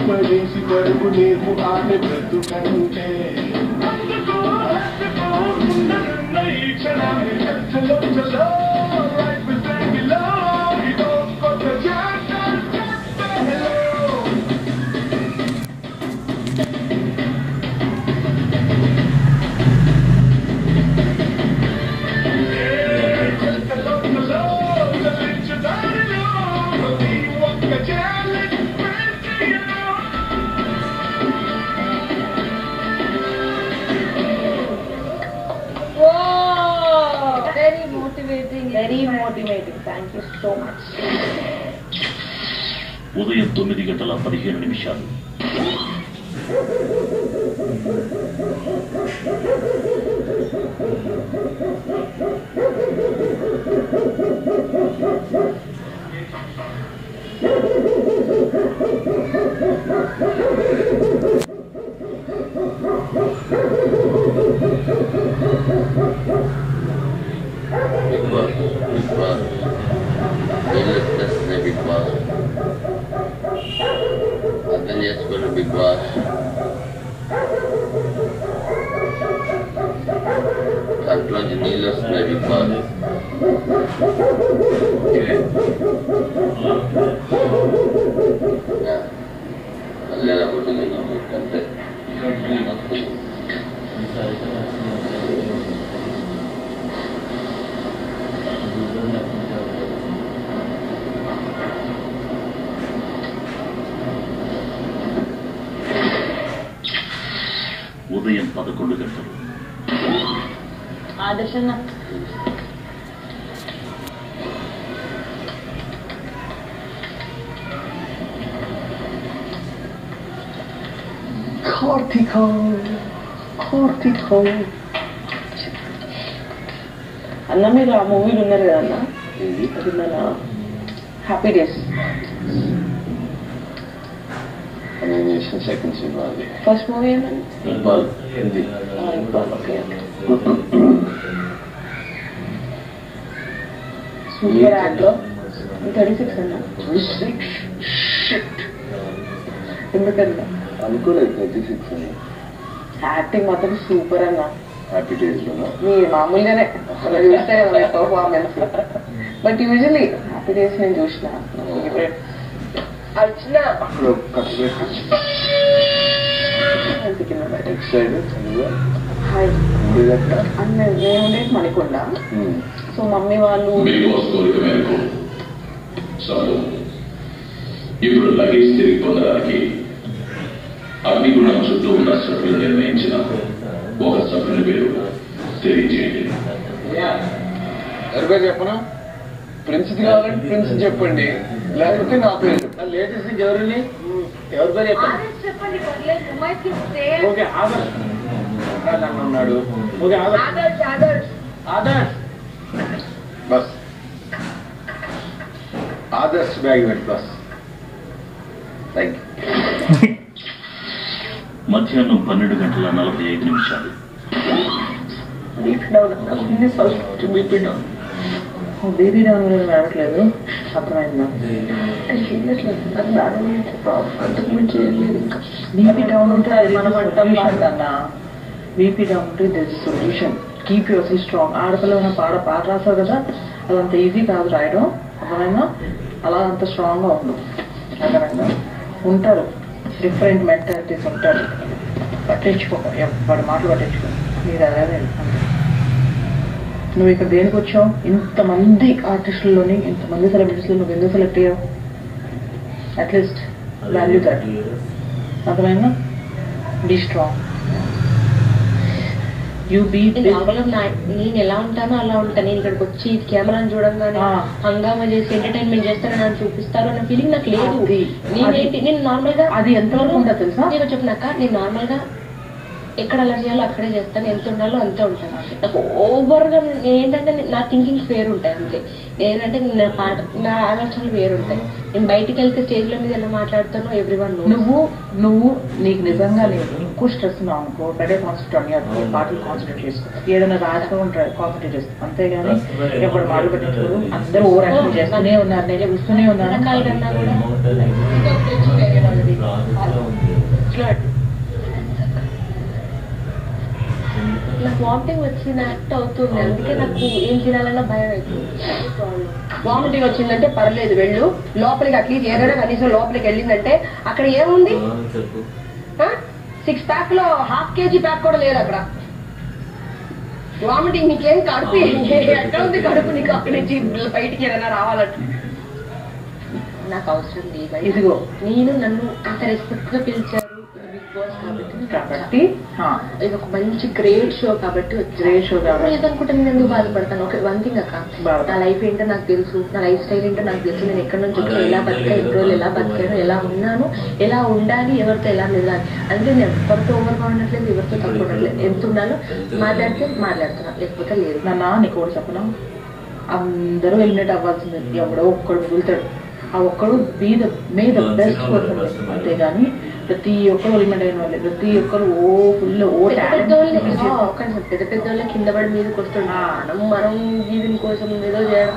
పడేసి పరుగు నీకు ఆమె బ్రతుకంటే ఈ క్షణాన్ని చలో చలో life is below you don't got to just hello Very motivating. Thank you so much. ఉదయం 9:15 Big Boss. Adan చేసుకున్న Big Boss. దాంట్లో నీళ్ళు వస్తున్నాయి Big Boss. మళ్ళీ ఎలా పుట్టింది అంతే ఉదయం 11 గంటలు ఆదర్శన్న కార్తిక అన్న మీరు ఆ మూవీలు ఉన్నారు కదా అన్న అది మన హ్యాపీ డేస్ సెకండ్ సినిమా అది ఫస్ట్ మూవీ ఏమన్నా ఇక్బాల్ హిందీ సూపర్ యాక్టర్ 36 అన్న ఎందుకన్నా అనుకోలేదు 36 అని యాక్టింగ్ మాత్రం సూపర్ అన్న హ్యాపీ డేస్ లో మీరు మామూలుగానే చూస్తే performance but usually happy days నేను చూసిన అర్చన అన్న నేను మణికొండ సో మమ్మీ వాళ్ళు ఇప్పుడు లగేజ్ తిరిగి పొందడానికి అగ్నిగుణం చుట్టూ ఉన్న సభ్యులు నిర్ణయించిన ఒక సభ్యుని పేరు తెలియజేయండి. ఎవరి పేరు చెప్పనా? ప్రిన్స్ కావాలంటే ప్రిన్స్ చెప్పండి, లేకపోతే నా పేరు. లేటెస్ట్ ఎవరిని ఎవరి పేరు చెప్పండి. ఓకే ఆదర్శ్ ఉన్నాడు. Okay Adarsh bus Adarsh bag పెట్టి బస్. Thank you. మధ్యాహ్నం 12:45 బేబీ డౌన్ మీద రావట్లేదు అర్థమైందా? బీపీ డౌన్ ఉంటే అది మనం అంటాం అన్నా. బీపీ డౌన్ ఉంటే this solution. Keep your self strong. ఆడపిల్ల పాట రాసావు కదా, అదంత ఈజీ కాదు రాయడం. అర్థమైందా? అలా అంత స్ట్రాంగ్గా ఉండు. అర్థమైందా? ఉంటారు డిఫరెంట్ మెంటాలిటీస్ ఉంటారు. పట్టించుకో, వాడి మాటలు పట్టించుకో. మీరు అలాగే నువ్వు ఇక్కడ దేనికి వచ్చావు? ఇంతమంది ఆర్టిస్టుల్లోని ఇంతమంది సెలబ్రిటీస్లో నువ్వు ఎందుకు సెలెక్ట్ అయ్యావు? At least value that. అర్థమైందా? Be strong. నేను ఎలా ఉంటానో అలా ఉంటాను. నేను ఇక్కడికి వచ్చి కెమెరాని చూడంగానే హంగామా చేసి ఎంటర్టైన్మెంట్ చేస్తాను, నన్ను చూపిస్తారు అన్న ఫీలింగ్ నాకు లేదు. నేను నార్మల్ గా అది ఎంతవరకు ఉంటుందో తెలుసా? నేను చెప్పినాక నేను నార్మల్ గా ఎక్కడ అలా చేయాలో అక్కడే చేస్తాను, ఎంత ఉండాలో అంతే ఉంటాను. నాకు ఓవర్గా ఏంటంటే నా థింకింగ్స్ వేరు ఉంటాయి అంతే. ఏంటంటే నా ఆలోచనలు వేరుంటాయి. నేను బయటికి వెళ్తే స్టేజ్ల మీద ఎలా మాట్లాడుతానో ఎవ్రీవన్ నువ్వు నీకు నిజంగా లేదు ఎక్కువ స్ట్రెస్ ఉన్నావు అనుకో, బెటర్ కాన్సన్ట్రేట్ అనుకో, పాటలు కాన్సన్ట్రేట్ చేసుకో, ఏదైనా రాజకం కాన్సన్ట్రేట్ చేసుకో. అంతేగాని ఎప్పుడు మాటలు పెట్టించుకోరు. అందరూ ఓవర్ యాక్షన్ చేస్తూనే ఉన్నారు, నేను చూస్తూనే ఉన్నాను. రకాల కన్నా కూడా నాకు వామిటింగ్ వచ్చింది, యాక్ట్ అవుతుంది. అందుకే నాకు ఏం తినాలన్నా భయం అవుతుంది. వామిటింగ్ వచ్చిందంటే పర్లేదు, వెళ్ళు లోపలికి. అట్లీస్ట్ ఏదైనా కనీసం లోపలికి వెళ్ళిందంటే అక్కడ ఏముంది, 6 ప్యాక్ లో ½ kg ప్యాక్ కూడా లేదు అక్కడ. వామిటింగ్ నీకేం కడుపు ఎక్కడ ఉంది కడుపు నీకు? అక్కడి నుంచి బయటికి ఏదైనా రావాలంటే నాకు అవసరం లేదు. ఇదిగో నేను నన్ను అంత రెస్పెక్ట్ గా పిలిచారు బిగ్ బాస్ కాబట్టి ఇది ఒక మంచి గ్రేట్ షో కాబట్టి లేదనుకుంటే నేను ఎందుకు బాధపడతాను? ఓకే, వన్ థింగ్ అక్క, నా లైఫ్ ఏంటో నాకు తెలుసు, నా లైఫ్ స్టైల్ ఏంటో నాకు తెలుసు. నేను ఎక్కడి నుంచి వచ్చి ఎలా బతికా, ఎన్ని రోజులు ఎలా బతికాను, ఎలా ఉన్నాను, ఎలా ఉండాలి, ఎవరితో ఎలా నిలవాలి. అంటే నేను ఎవరితో ఓవర్గా ఉండట్లేదు, ఎవరితో తక్కువ ఉండట్లేదు. ఎంత ఉండాలో మాట్లాడితే మాట్లాడుతున్నాను, లేకపోతే లేదు. నాన్న నీకు కూడా చెప్పను, అందరూ ఎలిమినేట్ అవ్వాల్సింది, ఎవడో ఒక్కడు మిగులుతాడు. ఆ ఒక్కడు మే ద బెస్ట్ పర్సన్. అంతేగాని ప్రతి ఒక్కరు ఎలిమెంట్ అయిన వాళ్ళే, ప్రతి ఒక్కరు పెద్ద పెద్దోళ్ళ కింద పడి మీదకి వస్తున్నాం. మనం వీధుల కోసం ఏదో చేయడం